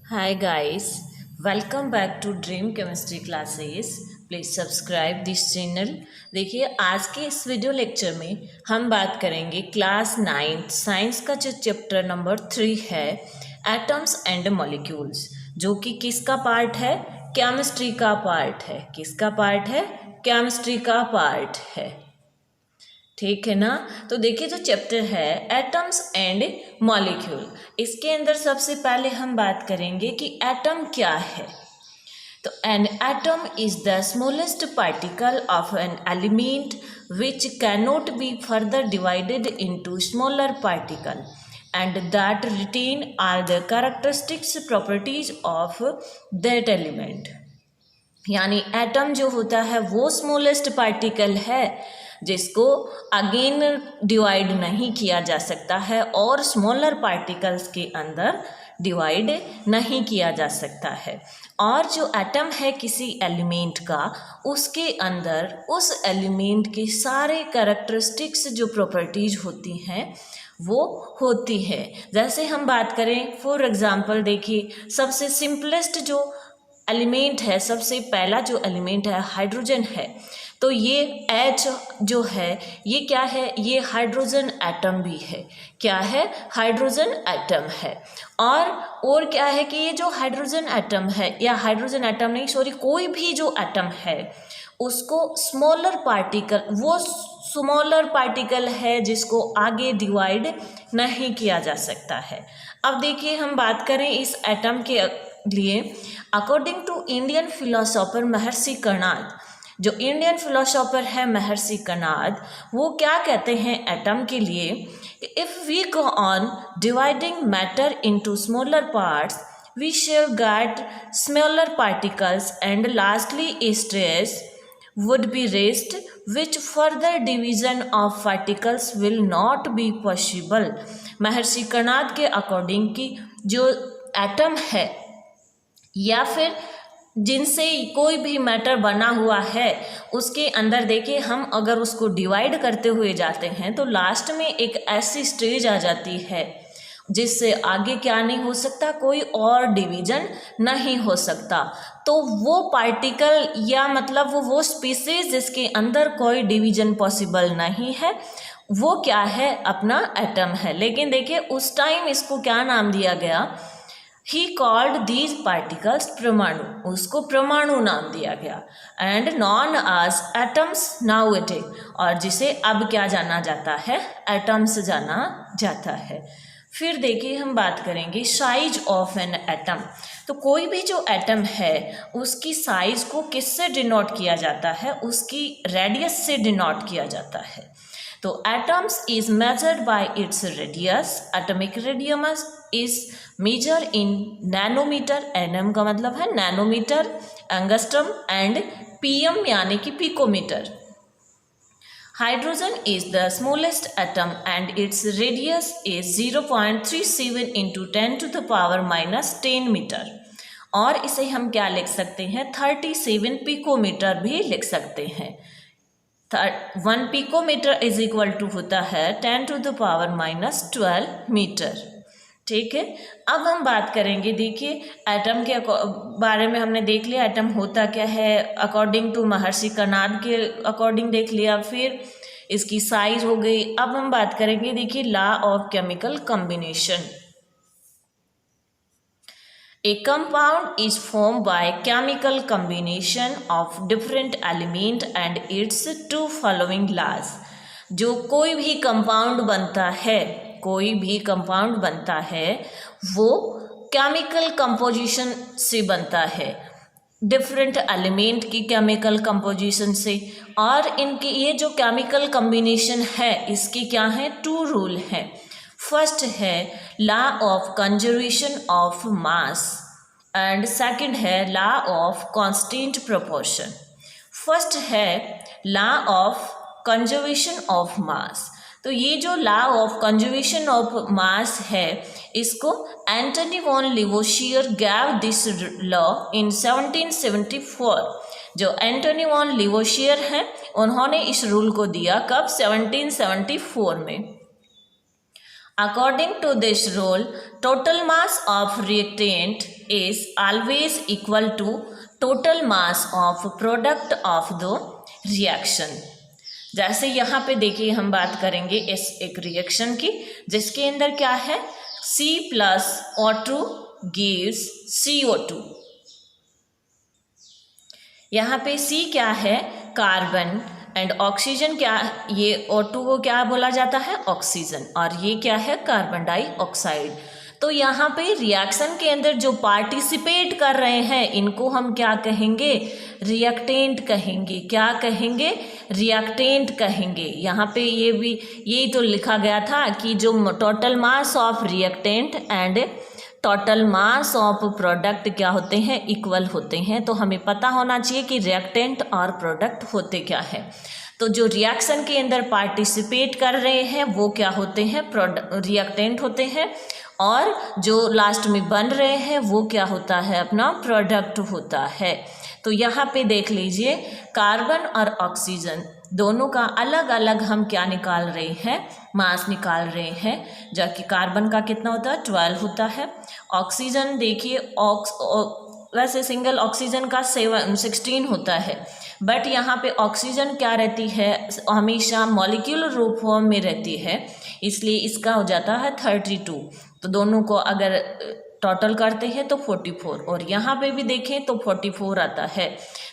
Hi guys, welcome back to dream chemistry classes. Please subscribe this channel. देखिए आज के इस वीडियो लेक्चर में हम बात करेंगे क्लास 9 साइंस का जो चैप्टर नंबर 3 है एटम्स एंड मॉलिक्यूल्स, जो कि किसका पार्ट है? केमिस्ट्री का पार्ट है। किसका पार्ट है? केमिस्ट्री का पार्ट है। ठीक है ना। तो देखिए जो चैप्टर है एटम्स एंड मॉलिक्यूल, इसके अंदर सबसे पहले हम बात करेंगे कि एटम क्या है। तो an atom is the smallest particle of an element which cannot be further divided into smaller particle and that retain are the characteristics properties of that element. यानी एटम जो होता है वो स्मॉलेस्ट पार्टिकल है जिसको अगेन डिवाइड नहीं किया जा सकता है और स्मॉलर पार्टिकल्स के अंदर डिवाइड नहीं किया जा सकता है। और जो एटम है किसी एलिमेंट का, उसके अंदर उस एलिमेंट के सारे कैरेक्टरिस्टिक्स जो प्रॉपर्टीज होती हैं वो होती है। जैसे हम बात करें फॉर एग्जांपल, देखिए सबसे सिंपलेस्ट जो एलिमेंट है, सबसे पहला जो एलिमेंट है हाइड्रोजन है। तो ये H जो है ये क्या है? ये हाइड्रोजन एटम भी है। क्या है? हाइड्रोजन एटम है। और क्या है कि ये जो हाइड्रोजन एटम है, या हाइड्रोजन एटम नहीं सॉरी, कोई भी जो एटम है उसको स्मॉलर पार्टिकल, वो स्मॉलर पार्टिकल है जिसको आगे डिवाइड नहीं किया जा सकता है। अब देखिए हम बात करें इस एटम के लिए, अकॉर्डिंग टू इंडियन फिलोसोफर महर्षि कर्णाद, जो इंडियन फिलोसोफर है महर्षि कर्णाद, वो क्या कहते हैं एटम के लिए? If we go on dividing matter into smaller parts we shall get smaller particles and lastly a stress would be raised which further division of particles will not be possible। महर्षि कर्णाद के according की जो atom है या फिर जिनसे कोई भी matter बना हुआ है उसके अंदर देखिए हम अगर उसको डिवाइड करते हुए जाते हैं तो लास्ट में एक ऐसी स्टेज आ जाती है जिससे आगे क्या नहीं हो सकता, कोई और डिवीजन नहीं हो सकता। तो वो पार्टिकल या मतलब वो स्पीसीज जिसके अंदर कोई डिवीजन पॉसिबल नहीं है वो क्या है? अपना एटम है। लेकिन देखिए उस टाइम इसको क्या नाम दिया गया? ही कॉल्ड दीज पार्टिकल्स परमाणु, उसको परमाणु नाम दिया गया। And known as atoms nowadays, और जिसे अब क्या जाना जाता है? एटम्स जाना जाता है। फिर देखिए हम बात करेंगे साइज ऑफ एन एटम। तो कोई भी जो एटम है उसकी साइज को किससे डिनोट किया जाता है? उसकी रेडियस से डिनोट किया जाता है। तो atoms is measured by its radius. Atomic radius is measure in nanometre, N M का मतलब है नैनोमीटर, एंगस्ट्रम एंड पीएम यानी कि picometre. Hydrogen is the smallest atom and its radius is 0.37 into 10⁻⁻10 metre. और इसे हम क्या लिख सकते हैं? 37 पिकोमीटर भी लिख सकते हैं। 1 पिकोमीटर इज इक्वल टू होता है 10⁻⁻12 मीटर। ठीक है। अब हम बात करेंगे, देखिए एटम के बारे में हमने देख लिया, एटम होता क्या है अकॉर्डिंग टू महर्षि कर्णाद के अकॉर्डिंग देख लिया, फिर इसकी साइज हो गई। अब हम बात करेंगे, देखिए law of chemical combination. A compound is formed by chemical combination of different element and its two following laws। जो कोई भी कंपाउंड बनता है, कोई भी कंपाउंड बनता है वो केमिकल कंपोजिशन से बनता है, डिफरेंट एलिमेंट की केमिकल कंपोजिशन से। और इनकी ये जो केमिकल कॉम्बिनेशन है इसके क्या हैं? 2 रूल हैं। फर्स्ट है law of conservation of mass and second है law of constant proportion. First है law of conservation of mass. तो ये जो law of conservation of mass है इसको Antoine von Lavoisier gave this law in 1774। जो एंटनी वॉन लिवोशियर हैं उन्होंने इस रूल को दिया कब? 1774 में। According to this rule, total mass of reactant is always equal to total mass of product of the reaction. जैसे यहाँ पे देखिए हम बात करेंगे इस एक रिएक्शन की जिसके अंदर क्या है, C+O2 gives CO2। यहाँ पे C क्या है, कार्बन, एंड ऑक्सीजन क्या, ये O2 को क्या बोला जाता है, ऑक्सीजन, और ये क्या है, कार्बन डाइऑक्साइड। तो यहाँ पे रिएक्शन के अंदर जो पार्टिसिपेट कर रहे हैं इनको हम क्या कहेंगे, रिएक्टेंट कहेंगे। क्या कहेंगे, रिएक्टेंट कहेंगे। यहाँ पे ये भी यही तो लिखा गया था कि जो total mass of reactant and total mass of product क्या होते हैं, इक्वल होते हैं। तो हमें पता होना चाहिए कि रिएक्टेंट और प्रोडक्ट होते क्या है। तो जो रिएक्शन के अंदर पार्टिसिपेट कर रहे हैं वो क्या होते हैं, रिएक्टेंट होते हैं, और जो लास्ट में बन रहे हैं वो क्या होता है, अपना प्रोडक्ट होता है। तो यहाँ पे देख लीजिए, कार्बन और ऑक्सीजन दोनों का अलग अलग हम क्या निकाल रहे हैं, मास निकाल रहे हैं। जबकि कार्बन का कितना होता है, 12 होता है। ऑक्सीजन देखिए, वैसे सिंगल ऑक्सीजन का 16 होता है, बट यहाँ पे ऑक्सीजन क्या रहती है, हमेशा मॉलिक्यूलर रूप फॉर्म में रहती है, इसलिए इसका हो जाता है 32। तो दोनों को अगर टोटल करते हैं तो 44, और यहाँ पे भी देखें तो 44 आता है।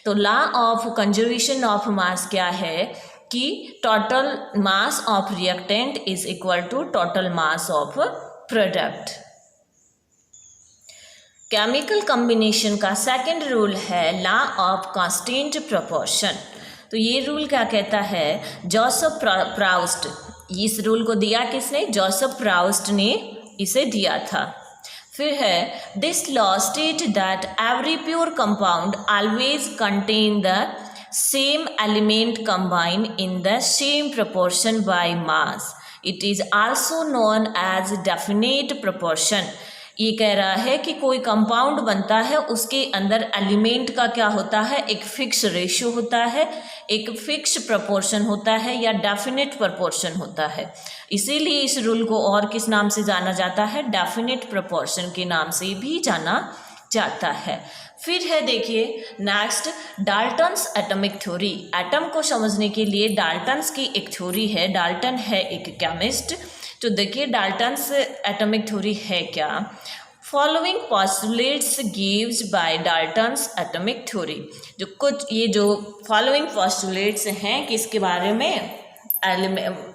तो law of conservation of mass क्या है कि total mass of reactant is equal to total mass of product. Chemical combination का सेकंड रूल है लॉ ऑफ कांस्टेंट प्रोपोर्शन। तो ये रूल क्या कहता है, जोसेफ प्राउस्ट, इस रूल को दिया किसने, जोसेफ प्राउस्ट ने इसे दिया था। फिर है this law state that every pure compound always contain the same element combine in the same proportion by mass. It is also known as definite proportion. ये कह रहा है कि कोई कंपाउंड बनता है उसके अंदर एलिमेंट का क्या होता है, एक फिक्स रेशियो होता है, एक फिक्स प्रोपोर्शन होता है या डेफिनेट प्रोपोर्शन होता है। इसीलिए इस रूल को और किस नाम से जाना जाता है, डेफिनेट प्रोपोर्शन के नाम से भी जाना जाता है। फिर है देखिए next, Dalton's atomic theory. Atom को समझने के लिए डाल्टन्स की एक थ्योरी है। डाल्टन है एक केमिस्ट। तो देखिए डाल्टन्स एटॉमिक थ्योरी है क्या, following postulates gives by Dalton's atomic theory. जो कुछ ये जो फॉलोइंग पोस्टुलेट्स हैं किसके बारे में,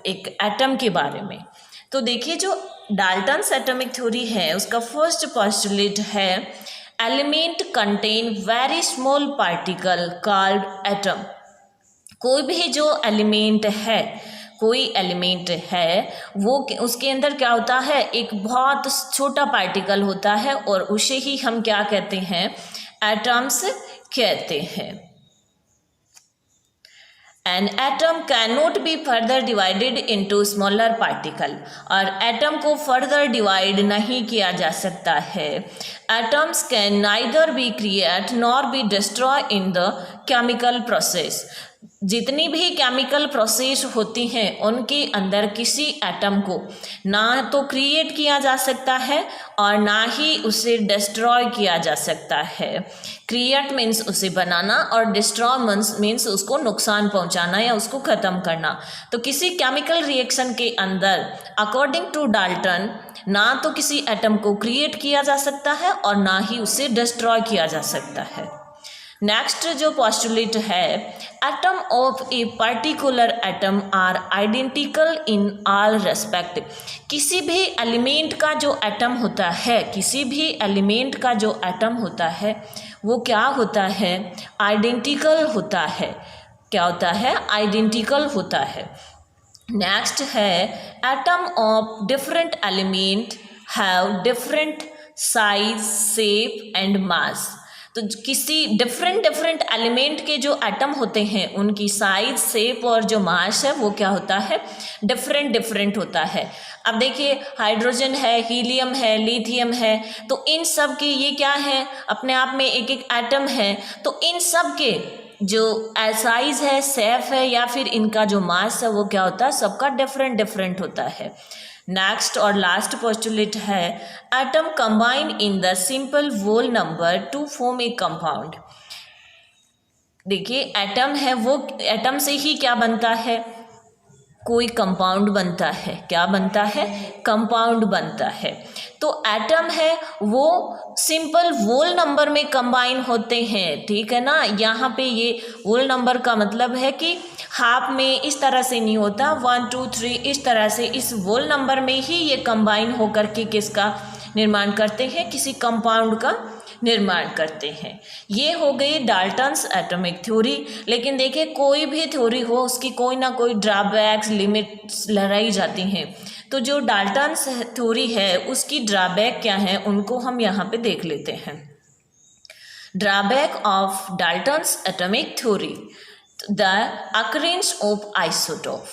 एक एटम के बारे में। तो देखिए जो डाल्टन्स एटॉमिक थ्योरी है उसका फर्स्ट पोस्टुलेट है element contain very small particle called atom. कोई भी जो एलिमेंट है, कोई एलिमेंट है वो उसके अंदर क्या होता है, एक बहुत छोटा पार्टिकल होता है और उसे ही हम क्या कहते हैं, एटम्स कहते हैं। An atom cannot be further divided into smaller particle। और एटम को फर्दर डिवाइड नहीं किया जा सकता है। Atoms can neither be create nor be destroy in the chemical process। जितनी भी केमिकल प्रोसेस होती हैं उनके अंदर किसी एटम को ना तो क्रिएट किया जा सकता है और ना ही उसे डिस्ट्रॉय किया जा सकता है। क्रिएट मीन्स उसे बनाना और डिस्ट्रॉय मीन्स उसको नुकसान पहुंचाना या उसको ख़त्म करना। तो किसी केमिकल रिएक्शन के अंदर अकॉर्डिंग टू डाल्टन ना तो किसी एटम को क्रिएट किया जा सकता है और ना ही उसे डिस्ट्रॉय किया जा सकता है। नेक्स्ट जो पोस्टुलेट है, atom of a particular atom are identical in all respect. किसी भी एलिमेंट का जो एटम होता है, किसी भी एलिमेंट का जो एटम होता है वो क्या होता है, आइडेंटिकल होता है। क्या होता है, आइडेंटिकल होता है। नेक्स्ट है atom of different element have different size, shape and mass. तो किसी डिफरेंट एलिमेंट के जो एटम होते हैं उनकी साइज, शेप और जो मास है वो क्या होता है, डिफरेंट होता है। अब देखिए हाइड्रोजन है, हीलियम है, लिथियम है, तो इन सब के ये क्या है, अपने आप में एक एक एटम है। तो इन सब के जो साइज है, शेप है या फिर इनका जो मास है वो क्या होता है, सबका डिफरेंट होता है। नेक्स्ट और लास्ट पोस्टुलेट है atom combine in the simple whole number to form a compound. देखिए एटम है वो एटम से ही क्या बनता है, कोई कंपाउंड बनता है। क्या बनता है, कंपाउंड बनता है। तो एटम है वो सिंपल होल नंबर में कंबाइन होते हैं, ठीक है ना। यहाँ पे ये होल नंबर का मतलब है कि हाफ में इस तरह से नहीं होता, 1 2 3 इस तरह से, इस होल नंबर में ही ये कंबाइन होकर के किसका निर्माण करते हैं, किसी कंपाउंड का निर्माण करते हैं। ये हो गई डाल्टन्स एटॉमिक थ्योरी। लेकिन देखिए कोई भी थ्योरी हो उसकी कोई ना कोई ड्रॉबैक्स लिमिट्स लगाई जाती हैं। तो जो डाल्टन्स थ्योरी है उसकी ड्रॉबैक क्या है उनको हम यहाँ पे देख लेते हैं। Drawback of Dalton's atomic theory, the occurrence of isotope.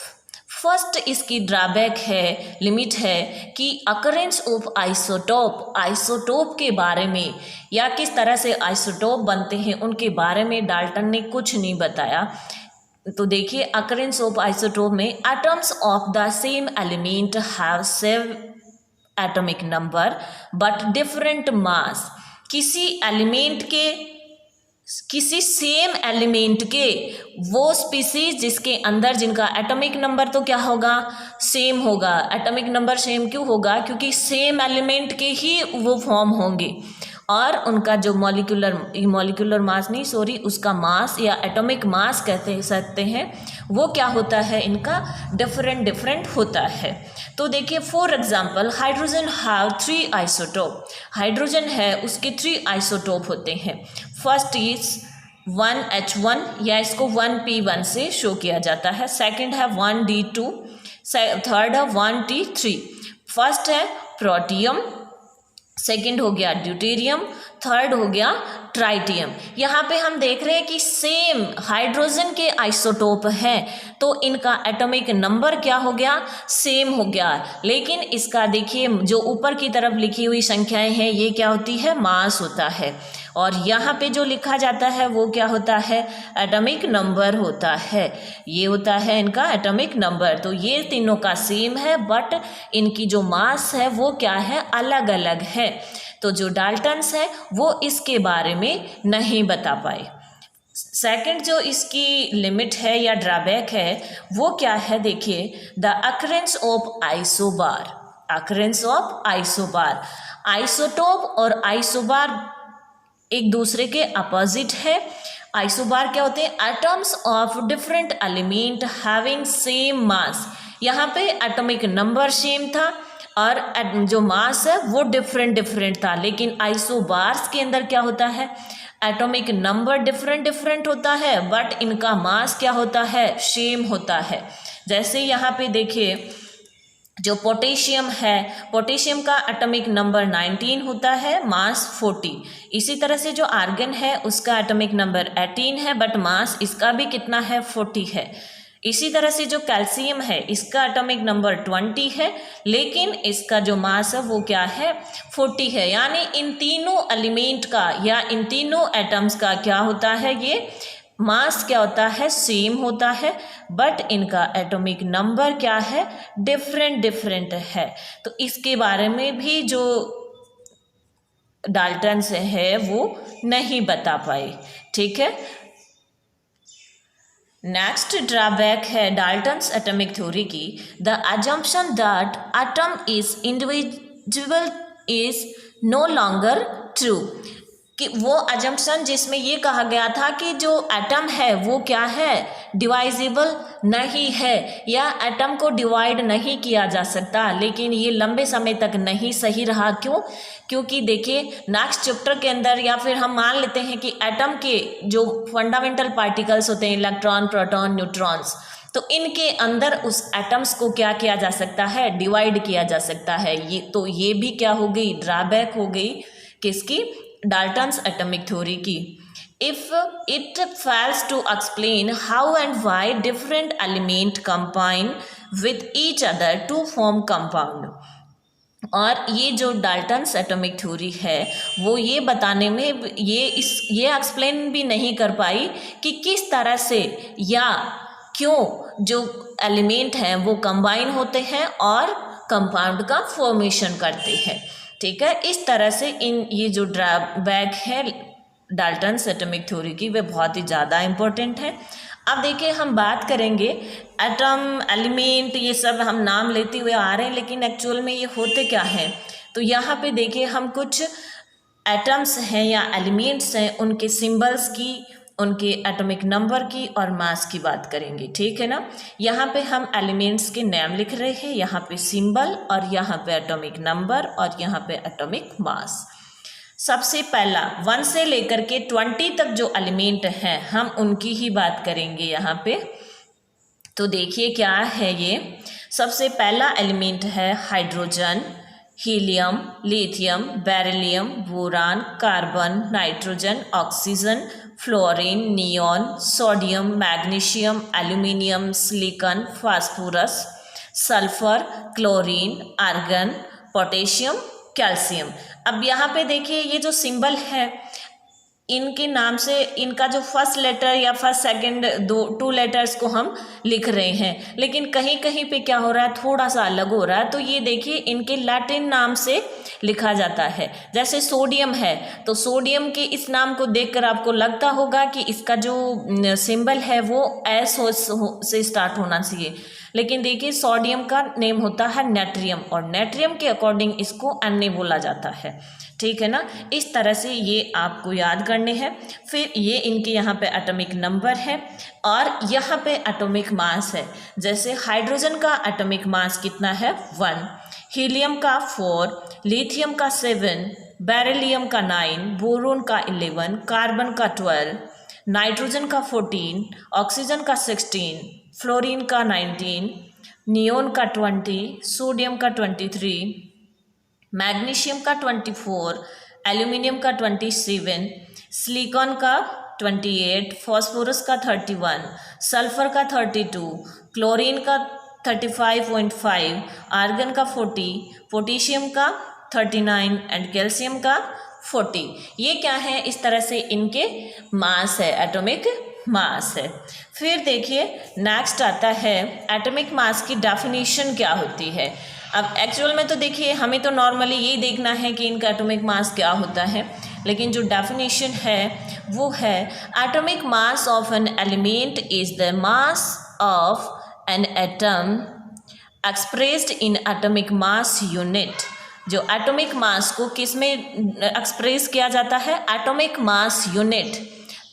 First इसकी ड्रॉबैक है, लिमिट है कि अकरेंस ऑफ आइसोटोप, आइसोटोप के बारे में या किस तरह से आइसोटोप बनते हैं उनके बारे में डाल्टन ने कुछ नहीं बताया। तो देखिए अकरेंस ऑफ आइसोटोप में atoms of the same element have same atomic number but different mass. किसी एलिमेंट के, किसी सेम एलिमेंट के वो स्पीसीज जिसके अंदर जिनका एटॉमिक नंबर तो क्या होगा, सेम होगा। एटॉमिक नंबर सेम क्यों होगा, क्योंकि सेम एलिमेंट के ही वो फॉर्म होंगे और उनका जो मॉलिक्यूलर मास नहीं सॉरी उसका मास या एटॉमिक मास कहते सकते हैं वो क्या होता है, इनका डिफरेंट होता है। तो देखिए for example hydrogen have 3 isotope. Hydrogen है उसके 3 आइसोटोप होते हैं। फर्स्ट इज 1H1 या इसको 1P1 से शो किया जाता है। सेकंड है 1D2, थर्ड है 1T3। फर्स्ट है प्रोटियम, सेकंड हो गया ड्यूटेरियम, थर्ड हो गया ट्राइटियम। यहाँ पे हम देख रहे हैं कि सेम हाइड्रोजन के आइसोटोप हैं तो इनका एटॉमिक नंबर क्या हो गया, सेम हो गया। लेकिन इसका देखिए जो ऊपर की तरफ लिखी हुई संख्याएं हैं ये क्या होती है, मास होता है। और यहाँ पे जो लिखा जाता है वो क्या होता है, एटॉमिक नंबर होता है। ये होता है इनका एटॉमिक नंबर। तो ये तीनों का सेम है बट इनकी जो मास है वो क्या है, अलग अलग है। तो जो डाल्टन्स है वो इसके बारे में नहीं बता पाए। सेकंड जो इसकी लिमिट है या ड्रॉबैक है वो क्या है, देखिए the occurrence of isobar. Occurrence of isobar, isotope और आइसोबार एक दूसरे के अपोजिट है। आइसोबार क्या होते हैं, atoms of different element having same mass. यहाँ पे एटॉमिक नंबर सेम था और जो मास है वो डिफरेंट था। लेकिन आइसोबार्स के अंदर क्या होता है, एटॉमिक नंबर डिफरेंट होता है बट इनका मास क्या होता है, सेम होता है। जैसे यहाँ पे देखिए जो पोटेशियम है, पोटेशियम का एटॉमिक नंबर 19 होता है, मास 40। इसी तरह से जो आर्गन है उसका एटॉमिक नंबर 18 है बट मास इसका भी कितना है, 40 है। इसी तरह से जो कैल्शियम है इसका एटॉमिक नंबर 20 है लेकिन इसका जो मास है वो क्या है, 40 है। यानी इन तीनों एलिमेंट का या इन तीनों एटम्स का क्या होता है, ये मास क्या होता है, सेम होता है बट इनका एटॉमिक नंबर क्या है, डिफरेंट है। तो इसके बारे में भी जो डाल्टन्स है वो नहीं बता पाए, ठीक है। नेक्स्ट ड्रॉबैक है डाल्टन्स एटॉमिक थ्योरी की, the assumption that atom is individual is no longer true. कि वो अजम्पशन जिसमें ये कहा गया था कि जो एटम है वो क्या है, डिवाइजेबल नहीं है या एटम को डिवाइड नहीं किया जा सकता। लेकिन ये लंबे समय तक नहीं सही रहा। क्यों, क्योंकि देखिए नेक्स्ट चैप्टर के अंदर या फिर हम मान लेते हैं कि एटम के जो फंडामेंटल पार्टिकल्स होते हैं, इलेक्ट्रॉन प्रोटॉन न्यूट्रॉन्स, तो इनके अंदर उस एटम्स को क्या किया जा सकता है, डिवाइड किया जा सकता है। ये तो ये भी क्या हो गई, ड्रॉबैक हो गई किसकी, डाल्टन्स एटॉमिक थ्योरी की। If it fails to explain how and why different element combine with each other to form compound. और ये जो डाल्टन्स एटॉमिक थ्योरी है वो ये बताने में ये एक्सप्लेन भी नहीं कर पाई कि किस तरह से या क्यों जो एलिमेंट हैं वो कंबाइन होते हैं और कंपाउंड का फॉर्मेशन करते हैं। ठीक है, इस तरह से ये जो ड्रॉबैक है डाल्टन्स एटॉमिक थ्योरी की वे बहुत ही ज़्यादा इम्पोर्टेंट है। अब देखिए हम बात करेंगे एटम, एलिमेंट, ये सब हम नाम लेते हुए आ रहे हैं, लेकिन एक्चुअल में ये होते क्या हैं। तो यहाँ पे देखिए हम कुछ एटम्स हैं या एलिमेंट्स हैं, उनके सिंबल्स की, उनके एटॉमिक नंबर की और मास की बात करेंगे। ठीक है ना। यहाँ पे हम एलिमेंट्स के नाम लिख रहे हैं, यहाँ पे सिंबल और यहाँ पे एटॉमिक नंबर और यहाँ पे एटॉमिक मास। सबसे पहला 1 से लेकर के 20 तक जो एलिमेंट हैं हम उनकी ही बात करेंगे यहाँ पे। तो देखिए क्या है ये। सबसे पहला एलिमेंट है hydrogen, helium, lithium, beryllium, boron, carbon, nitrogen, oxygen, fluorine, neon, sodium, magnesium, aluminium, silicon, phosphorus, sulphur, chlorine, argon, potassium, calcium. अब यहाँ पे देखिए ये जो सिंबल है, इनके नाम से इनका जो फर्स्ट लेटर या फर्स्ट सेकंड 2 लेटर्स को हम लिख रहे हैं, लेकिन कहीं कहीं पे क्या हो रहा है, थोड़ा सा अलग हो रहा है। तो ये देखिए इनके लैटिन नाम से लिखा जाता है। जैसे सोडियम है तो सोडियम के इस नाम को देखकर आपको लगता होगा कि इसका जो सिंबल है वो एस से स्टार्ट होना चाहिए, लेकिन देखिए सोडियम का नेम होता है नेट्रियम और नेट्रियम के अकॉर्डिंग इसको Na बोला जाता है। ठीक है ना। इस तरह से ये आपको याद करने हैं। फिर ये इनके यहाँ पे एटॉमिक नंबर है और यहाँ पे एटॉमिक मास है। जैसे हाइड्रोजन का एटॉमिक मास कितना है 1, हीलियम का 4, लिथियम का 7, बेरिलियम का 9, बोरोन का 11, कार्बन का 12, नाइट्रोजन का 14, ऑक्सीजन का 16, फ्लोरीन का 19, नियोन का 20, सोडियम का 23, मैग्नीशियम का 24, एल्यूमिनियम का 27, सिलिकॉन का 28, फास्फोरस का 31, सल्फर का 32, क्लोरीन का 35.5, आर्गन का 40, पोटेशियम का 39 एंड कैल्शियम का 40। ये क्या है, इस तरह से इनके मास है, एटॉमिक मास है। फिर देखिए नेक्स्ट आता है एटॉमिक मास की डेफिनेशन क्या होती है। अब एक्चुअल में तो देखिए हमें तो नॉर्मली यही देखना है कि इनका एटॉमिक मास क्या होता है, लेकिन जो डेफिनेशन है वो है atomic mass of an element is the mass of an atom expressed in atomic mass unit. जो एटॉमिक मास को किस में एक्सप्रेस किया जाता है, atomic mass unit,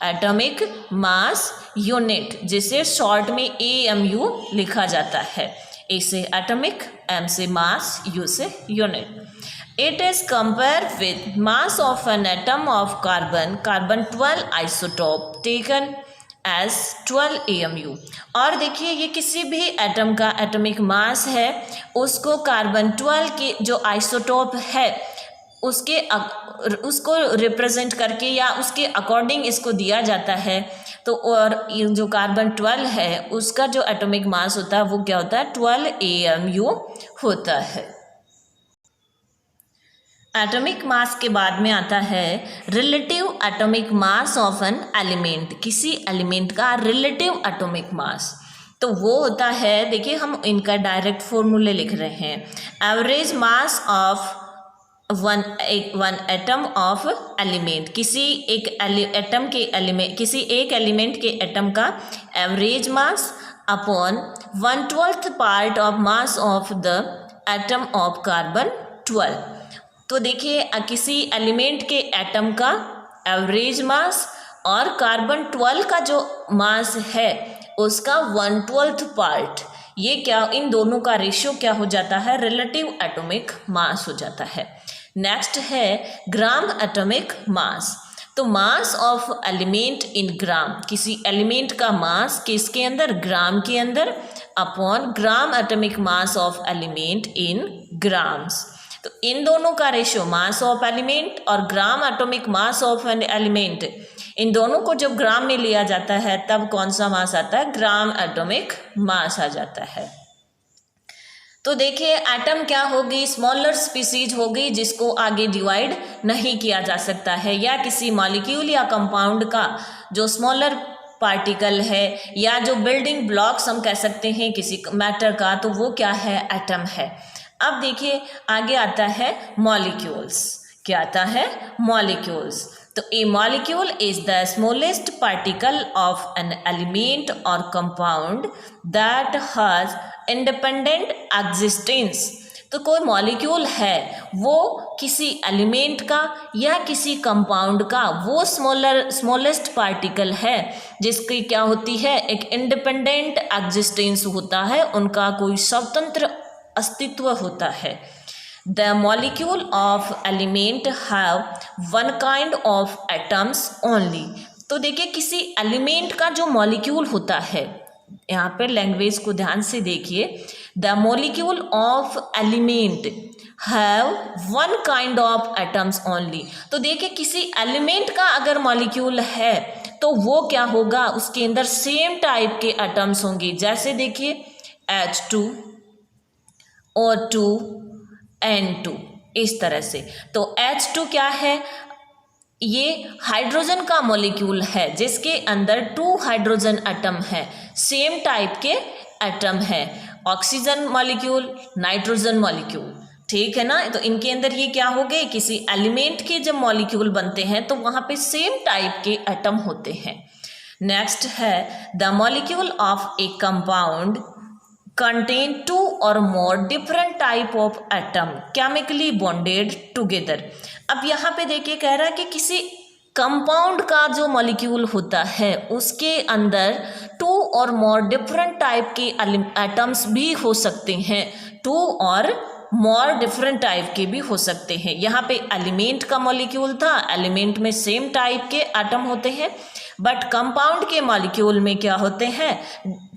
atomic mass unit, जिसे शॉर्ट में AMU लिखा जाता है। ए से एटॉमिक, M से मास, U से unit. It is compare with mass of an atom of carbon, carbon 12 isotope taken as 12 AMU। और देखिए ये किसी भी एटम का एटॉमिक मास है, उसको कार्बन 12 के जो आइसोटोप है उसको रिप्रेजेंट करके या उसके अकॉर्डिंग इसको दिया जाता है। तो और ये जो कार्बन 12 है उसका जो एटॉमिक मास होता है वो क्या होता है, 12 AMU होता है। एटॉमिक मास के बाद में आता है relative atomic mass of an element. किसी एलिमेंट का रिलेटिव एटॉमिक मास तो वो होता है, देखिए हम इनका डायरेक्ट फॉर्मूले लिख रहे हैं। Average mass of one atom of element, किसी एक एटम के एलिमेंट, किसी एक एलिमेंट के एटम का average mass upon 1/12 part of mass of the atom of carbon 12। तो देखिए किसी एलिमेंट के एटम का एवरेज मास और कार्बन 12 का जो मास है उसका 1/12 पार्ट, ये क्या, इन दोनों का रेशियो क्या हो जाता है, रिलेटिव एटॉमिक मास हो जाता है। नेक्स्ट है ग्राम एटॉमिक मास। तो मास ऑफ एलिमेंट इन ग्राम, किसी एलिमेंट का मास किसके अंदर, ग्राम के अंदर, upon gram atomic mass of element in grams. तो इन दोनों का रेशियो, मास ऑफ एलिमेंट और gram atomic mass of an element, इन दोनों को जब ग्राम में लिया जाता है तब कौन सा मास आता है, ग्राम एटॉमिक मास आ जाता है। तो देखिए एटम क्या होगी, स्मॉलर स्पीसीज होगी जिसको आगे डिवाइड नहीं किया जा सकता है, या किसी मॉलिक्यूल या कंपाउंड का जो स्मॉलर पार्टिकल है या जो बिल्डिंग ब्लॉक्स हम कह सकते हैं किसी मैटर का, तो वो क्या है, एटम है। अब देखिए आगे आता है मॉलिक्यूल्स। क्या आता है? मॉलिक्यूल्स। तो a molecule is the smallest particle of an element और compound that has independent existence. तो कोई मॉलिक्यूल है वो किसी एलिमेंट का या किसी कंपाउंड का वो स्मॉलेस्ट पार्टिकल है जिसकी क्या होती है? एक इंडिपेंडेंट एग्जिस्टेंस होता है, उनका कोई स्वतंत्र अस्तित्व होता है। The molecule of element have one kind of atoms only। तो देखिए किसी एलिमेंट का जो मॉलिक्यूल होता है, यहाँ पर लैंग्वेज को ध्यान से देखिए, the molecule of element have one kind of atoms only. तो देखिए किसी एलिमेंट का अगर मॉलिक्यूल है तो वो क्या होगा? उसके अंदर सेम टाइप के एटम्स होंगे। जैसे देखिए H2, O2, N2, इस तरह से। तो H2 क्या है? ये हाइड्रोजन का मॉलिक्यूल है जिसके अंदर 2 हाइड्रोजन एटम है, सेम टाइप के एटम है। ऑक्सीजन मॉलिक्यूल, नाइट्रोजन मॉलिक्यूल, ठीक है ना। तो इनके अंदर ये क्या हो गए? किसी एलिमेंट के जब मॉलिक्यूल बनते हैं तो वहाँ पे सेम टाइप के एटम होते हैं। नेक्स्ट है the molecule of A compound contain 2 or more different type of atom chemically bonded together। अब यहाँ पे देखिए कह रहा है कि किसी कंपाउंड का जो मॉलिक्यूल होता है उसके अंदर 2 और मोर डिफरेंट टाइप के एटम्स भी हो सकते हैं, 2 और मोर डिफरेंट टाइप के भी हो सकते हैं। यहाँ पे एलिमेंट का मॉलिक्यूल था, एलिमेंट में सेम टाइप के एटम होते हैं, बट कंपाउंड के मॉलिक्यूल में क्या होते हैं?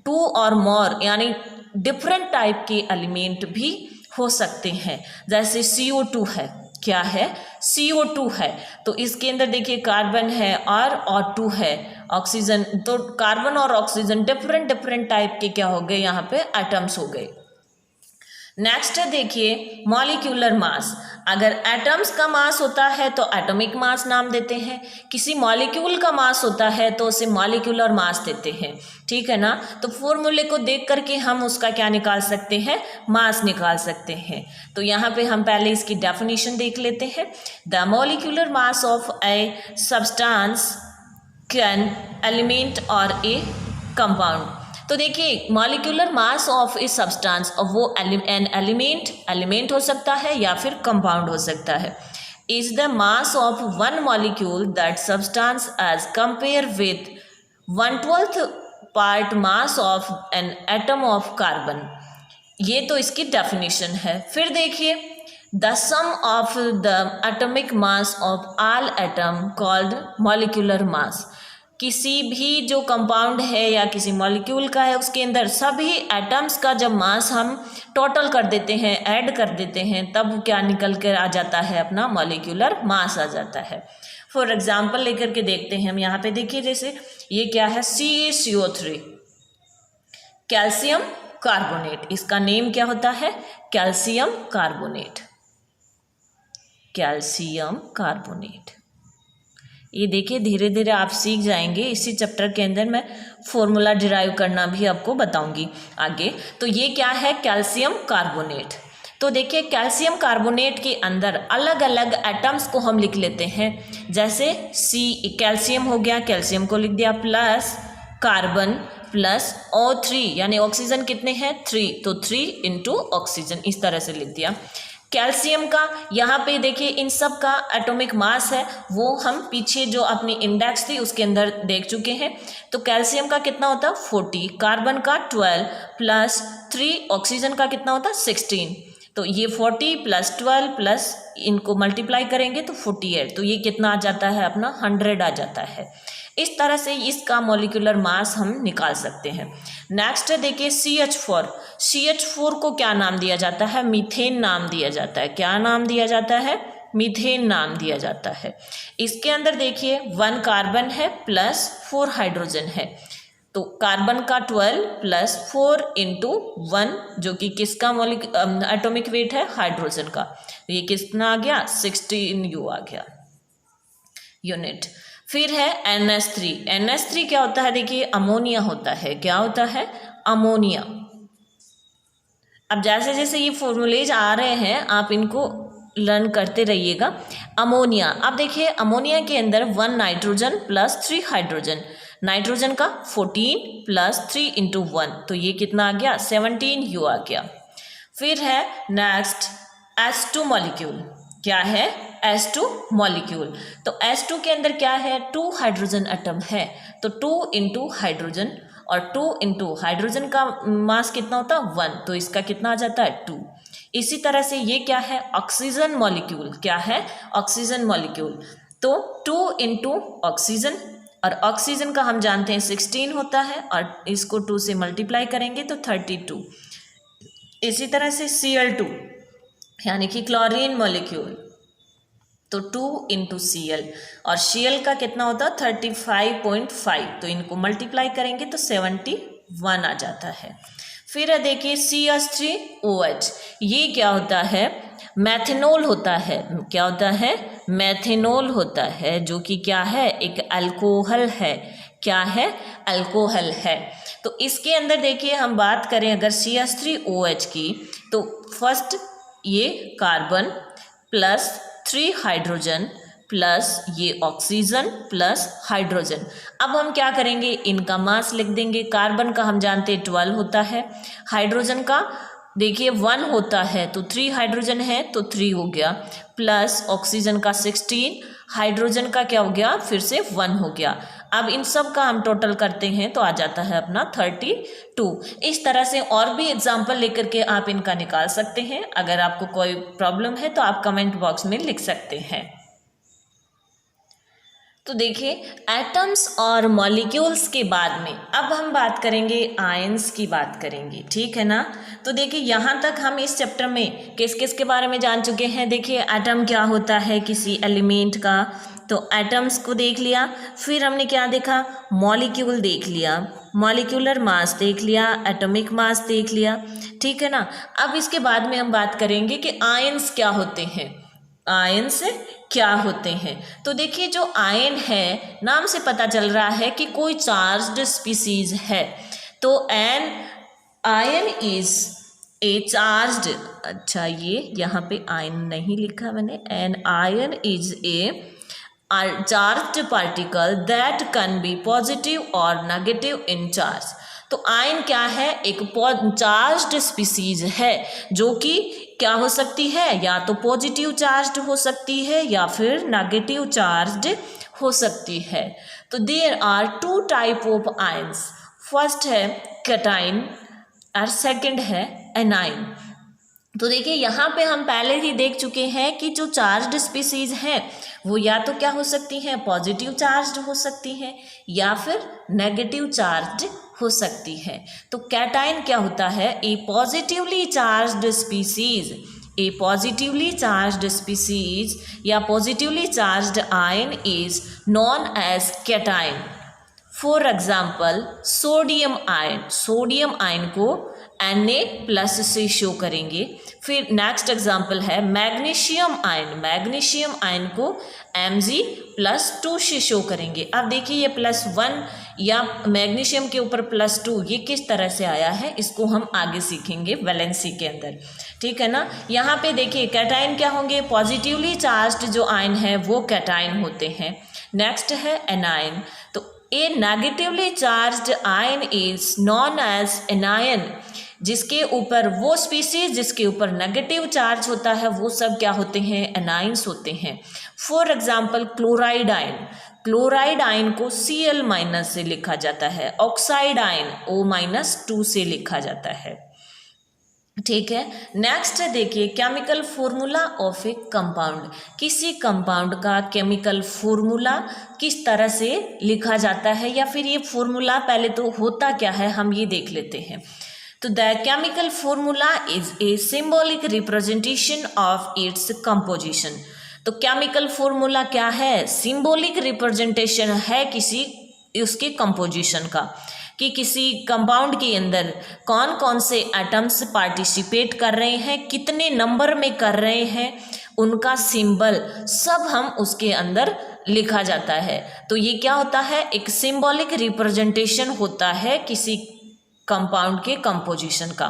2 और मोर यानी डिफरेंट टाइप के एलिमेंट भी हो सकते हैं। जैसे CO2 है, क्या है? CO2 है, तो इसके अंदर देखिए कार्बन है और O2 है, ऑक्सीजन। तो कार्बन और ऑक्सीजन डिफरेंट टाइप के क्या हो गए? यहाँ पे एटम्स हो गए। नेक्स्ट है देखिए मॉलिक्यूलर मास। अगर एटम्स का मास होता है तो एटॉमिक मास नाम देते हैं, किसी मॉलिक्यूल का मास होता है तो उसे मॉलिक्यूलर मास देते हैं, ठीक है ना। तो फॉर्मूले को देख करके हम उसका क्या निकाल सकते हैं? मास निकाल सकते हैं। तो यहाँ पे हम पहले इसकी डेफिनेशन देख लेते हैं। The molecular mass of a substance can element और ए कंपाउंड। तो देखिए molecular mass of a substance, और वो एन एलिमेंट हो सकता है या फिर कंपाउंड हो सकता है, is the mass of one molecule that substance as compare with 1/12 part mass of an atom of carbon. ये तो इसकी डेफिनेशन है। फिर देखिए the sum of the atomic mass of all atom called molecular mass. किसी भी जो compound है या किसी मॉलिक्यूल का है उसके अंदर सभी एटम्स का जब मास हम टोटल कर देते हैं, ऐड कर देते हैं, तब क्या निकल कर आ जाता है? अपना मॉलिक्यूलर मास आ जाता है। फॉर एग्जांपल लेकर के देखते हैं हम। यहाँ पे देखिए जैसे ये क्या है? CaCO3, calcium carbonate. इसका नेम क्या होता है? Calcium carbonate, calcium carbonate. ये देखिए धीरे धीरे आप सीख जाएंगे। इसी चैप्टर के अंदर मैं फॉर्मूला डिराइव करना भी आपको बताऊंगी आगे। तो ये क्या है? Calcium carbonate. तो देखिए कैल्शियम कार्बोनेट के अंदर अलग अलग एटम्स को हम लिख लेते हैं। जैसे कैल्शियम हो गया, कैल्शियम को लिख दिया, प्लस कार्बन प्लस O3 यानी ऑक्सीजन कितने हैं? 3, तो 3 इंटू ऑक्सीजन, इस तरह से लिख दिया। कैल्शियम का यहाँ पे देखिए इन सब का एटॉमिक मास है, वो हम पीछे जो अपनी इंडेक्स थी उसके अंदर देख चुके हैं। तो कैल्शियम का कितना होता है? 40, कार्बन का 12 प्लस 3, ऑक्सीजन का कितना होता है? 16। तो ये 40 प्लस 12 प्लस इनको मल्टीप्लाई करेंगे तो 48। तो ये कितना आ जाता है? अपना 100 आ जाता है। इस तरह से इसका मॉलिक्यूलर मास हम निकाल सकते हैं। नेक्स्ट है देखिए CH4। CH4 को क्या नाम दिया जाता है? मीथेन नाम दिया जाता है। क्या नाम दिया जाता है? मीथेन नाम दिया जाता है। इसके अंदर देखिए 1 कार्बन है प्लस 4 हाइड्रोजन है। तो कार्बन का 12 प्लस 4 इंटू 1 जो कि किसका एटॉमिक वेट है? हाइड्रोजन का। ये कितना आ गया? 16U आ गया यूनिट। फिर है NH3। NH3 क्या होता है? देखिए अमोनिया होता है। क्या होता है? अमोनिया। अब जैसे जैसे ये फॉर्मूलेज आ रहे हैं आप इनको लर्न करते रहिएगा। अमोनिया, अब देखिए अमोनिया के अंदर 1 नाइट्रोजन प्लस 3 हाइड्रोजन, नाइट्रोजन का 14 प्लस 3 इंटू 1, तो ये कितना आ गया 17 यू आ गया। फिर है नेक्स्ट H2 मॉलिक्यूल, क्या है H2 मॉलिक्यूल। तो H2 के अंदर क्या है 2 हाइड्रोजन एटम है, तो 2 इंटू हाइड्रोजन, और 2 इंटू हाइड्रोजन का मास कितना होता है 1, तो इसका कितना आ जाता है 2। इसी तरह से ये क्या है ऑक्सीजन मॉलिक्यूल, क्या है ऑक्सीजन मॉलिक्यूल, तो 2 इंटू ऑक्सीजन, और ऑक्सीजन का हम जानते हैं 16 होता है, और इसको 2 से मल्टीप्लाई करेंगे तो 32। इसी तरह से Cl2 यानी कि क्लोरीन मॉलिक्यूल, तो 2 इंटू Cl, और Cl का कितना होता है 35.5, तो इनको मल्टीप्लाई करेंगे तो 71 आ जाता है। फिर है देखिए CH3OH, ये क्या होता है मैथेनॉल होता है, क्या होता है मैथेनॉल होता है, जो कि क्या है एक अल्कोहल है, क्या है अल्कोहल है। तो इसके अंदर देखिए हम बात करें अगर CH3OH की, तो फर्स्ट ये कार्बन प्लस 3 हाइड्रोजन प्लस ये ऑक्सीजन प्लस हाइड्रोजन। अब हम क्या करेंगे इनका मास लिख देंगे। कार्बन का हम जानते हैं 12 होता है, हाइड्रोजन का देखिए 1 होता है, तो 3 हाइड्रोजन है तो 3 हो गया, प्लस ऑक्सीजन का 16, हाइड्रोजन का क्या हो गया फिर से 1 हो गया। अब इन सब का हम टोटल करते हैं तो आ जाता है अपना 32। इस तरह से और भी एग्जाम्पल लेकर के आप इनका निकाल सकते हैं। अगर आपको कोई प्रॉब्लम है तो आप कमेंट बॉक्स में लिख सकते हैं। तो देखिए एटम्स और मॉलिक्यूल्स के बाद में अब हम बात करेंगे आयंस की बात करेंगे, ठीक है ना। तो देखिए यहाँ तक हम इस चैप्टर में किस किस के बारे में जान चुके हैं। देखिए एटम क्या होता है किसी एलिमेंट का, तो एटम्स को देख लिया, फिर हमने क्या देखा मॉलिक्यूल देख लिया, मॉलिक्यूलर मास देख लिया, एटॉमिक मास देख लिया, ठीक है ना। अब इसके बाद में हम बात करेंगे कि आयंस क्या होते हैं, आयंस क्या होते हैं। तो देखिए जो आयन है नाम से पता चल रहा है कि कोई चार्ज्ड स्पीसीज है, तो an ion is a charged, अच्छा ये यहाँ पे आयन नहीं लिखा मैंने, an ion is a charged particle that can be positive और नेगेटिव इन चार्ज। तो आयन क्या है एक चार्ज्ड स्पीसीज है जो कि क्या हो सकती है या तो पॉजिटिव चार्ज्ड हो सकती है या फिर नेगेटिव चार्ज्ड हो सकती है। तो there are 2 type of ions, first है कैटाइन और सेकंड है एनाइन। तो देखिए यहाँ पे हम पहले ही देख चुके हैं कि जो चार्ज्ड स्पीसीज हैं वो या तो क्या हो सकती हैं पॉजिटिव चार्ज्ड हो सकती हैं या फिर नेगेटिव चार्ज्ड हो सकती है। तो कैटाइन क्या होता है a positively charged species, a positively charged species या positively charged ion is known as cation. For example sodium ion, sodium ion को Na+ से शो करेंगे। फिर नेक्स्ट एग्जाम्पल है मैग्नीशियम आयन, मैग्नीशियम आयन को Mg+2 से शो करेंगे। अब देखिए ये +1 या मैग्नीशियम के ऊपर +2 ये किस तरह से आया है इसको हम आगे सीखेंगे वैलेंसी के अंदर, ठीक है ना। यहाँ पे देखिए कैटाइन क्या होंगे पॉजिटिवली चार्ज्ड जो आयन है वो कैटाइन होते हैं। नेक्स्ट है एनायन, तो a negatively charged ion is known as anion, जिसके ऊपर वो स्पीसीज जिसके ऊपर नेगेटिव चार्ज होता है वो सब क्या होते हैं एनाइंस होते हैं। For example chloride ion, chloride ion को Cl- से लिखा जाता है, ऑक्साइड आयन O-2 से लिखा जाता है, ठीक है। नेक्स्ट देखिए chemical formula of A compound, किसी कंपाउंड का केमिकल फॉर्मूला किस तरह से लिखा जाता है या फिर ये फॉर्मूला पहले तो होता क्या है हम ये देख लेते हैं। तो the chemical formula is a symbolic representation of its composition. तो केमिकल फॉर्मूला क्या है सिंबॉलिक रिप्रेजेंटेशन है किसी उसके कंपोजिशन का, कि किसी कंपाउंड के अंदर कौन कौन से एटम्स पार्टिसिपेट कर रहे हैं, कितने नंबर में कर रहे हैं, उनका सिंबल सब हम उसके अंदर लिखा जाता है। तो ये क्या होता है एक सिंबॉलिक रिप्रेजेंटेशन होता है किसी कंपाउंड के कंपोजिशन का।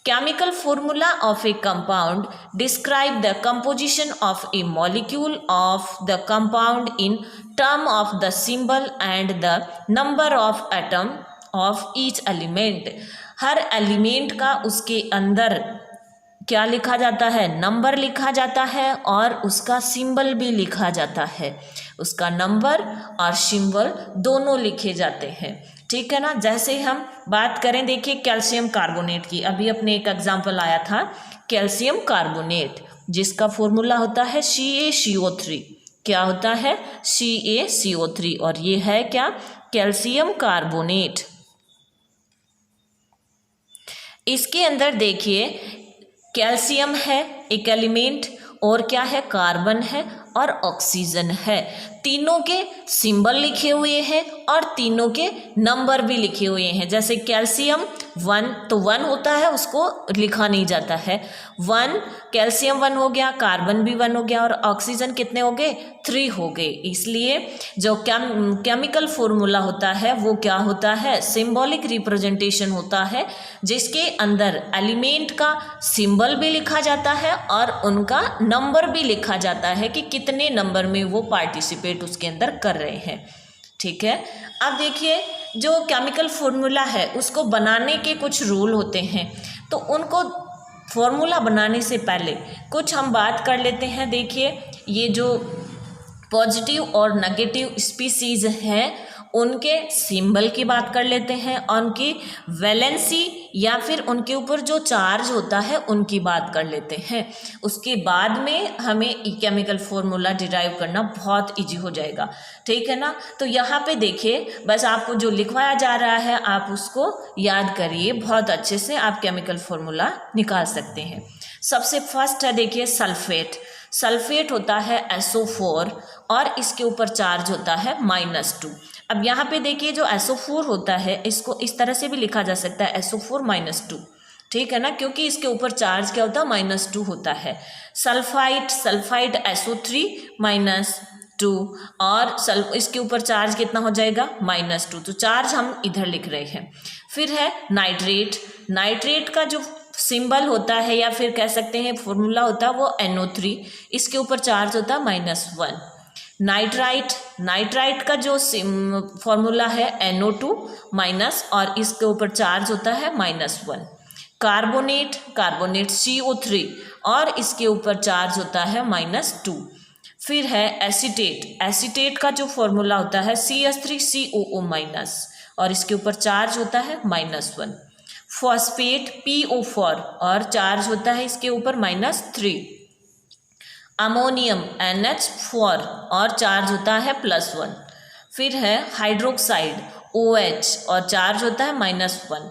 Chemical formula of a compound describe the composition of a molecule of the compound in term of the symbol and the number of atom of each element. Her element का उसके अंदर क्या लिखा जाता है, number लिखा जाता है और उसका सिंबल भी लिखा जाता है, उसका नंबर और सिंबल दोनों लिखे जाते हैं, ठीक है ना। जैसे हम बात करें, देखिए कैल्शियम कार्बोनेट की, अभी अपने एक एग्जांपल आया था कैल्शियम कार्बोनेट, जिसका फॉर्मूला होता है CaCO3। क्या होता है? CaCO3, और ये है क्या? Calcium carbonate. इसके अंदर देखिए कैल्शियम है एक एलिमेंट, और क्या है? कार्बन है और ऑक्सीजन है। तीनों के सिंबल लिखे हुए हैं और तीनों के नंबर भी लिखे हुए हैं। जैसे कैल्शियम 1 तो 1 होता है, उसको लिखा नहीं जाता है। 1 कैल्शियम 1 हो गया, कार्बन भी 1 हो गया, और ऑक्सीजन कितने हो गए? 3 हो गए। इसलिए जो केमिकल फॉर्मूला होता है वो क्या होता है? सिंबॉलिक रिप्रेजेंटेशन होता है, जिसके अंदर एलिमेंट का सिंबल भी लिखा जाता है और उनका नंबर भी लिखा जाता है कि कितने नंबर में वो पार्टिसिपेट उसके अंदर कर रहे हैं, ठीक है। अब देखिए जो केमिकल फॉर्मूला है उसको बनाने के कुछ रूल होते हैं, तो उनको फॉर्मूला बनाने से पहले कुछ हम बात कर लेते हैं। देखिए ये जो पॉजिटिव और नेगेटिव स्पीसीज हैं उनके सिंबल की बात कर लेते हैं, और उनकी वैलेंसी या फिर उनके ऊपर जो चार्ज होता है उनकी बात कर लेते हैं। उसके बाद में हमें केमिकल फॉर्मूला डिराइव करना बहुत इजी हो जाएगा, ठीक है ना। तो यहाँ पे देखिए बस आपको जो लिखवाया जा रहा है आप उसको याद करिए, बहुत अच्छे से आप केमिकल फॉर्मूला निकाल सकते हैं। सबसे फर्स्ट है देखिए सल्फेट। सल्फेट होता है SO4 और इसके ऊपर चार्ज होता है -2। अब यहाँ पे देखिए जो SO4 होता है इसको इस तरह से भी लिखा जा सकता है SO4 -2, ठीक है ना, क्योंकि इसके ऊपर चार्ज क्या होता है? -2 होता है। सल्फाइड SO3 -2, और इसके ऊपर चार्ज कितना हो जाएगा? -2, तो चार्ज हम इधर लिख रहे हैं। फिर है नाइट्रेट। नाइट्रेट का जो सिंबल होता है या फिर कह सकते हैं फॉर्मूला होता है वो NO3, इसके ऊपर चार्ज होता है -1। नाइट्राइट का जो फॉर्मूला है NO2 माइनस, और इसके ऊपर चार्ज होता है -1। कार्बोनेट CO3 और इसके ऊपर चार्ज होता है -2। फिर है एसीटेट का जो फॉर्मूला होता है CH3COO माइनस, और इसके ऊपर चार्ज होता है -1। फॉस्फेट PO4 और चार्ज होता है इसके ऊपर -3। अमोनियम NH4 और चार्ज होता है +1। फिर है हाइड्रोक्साइड OH और चार्ज होता है -1।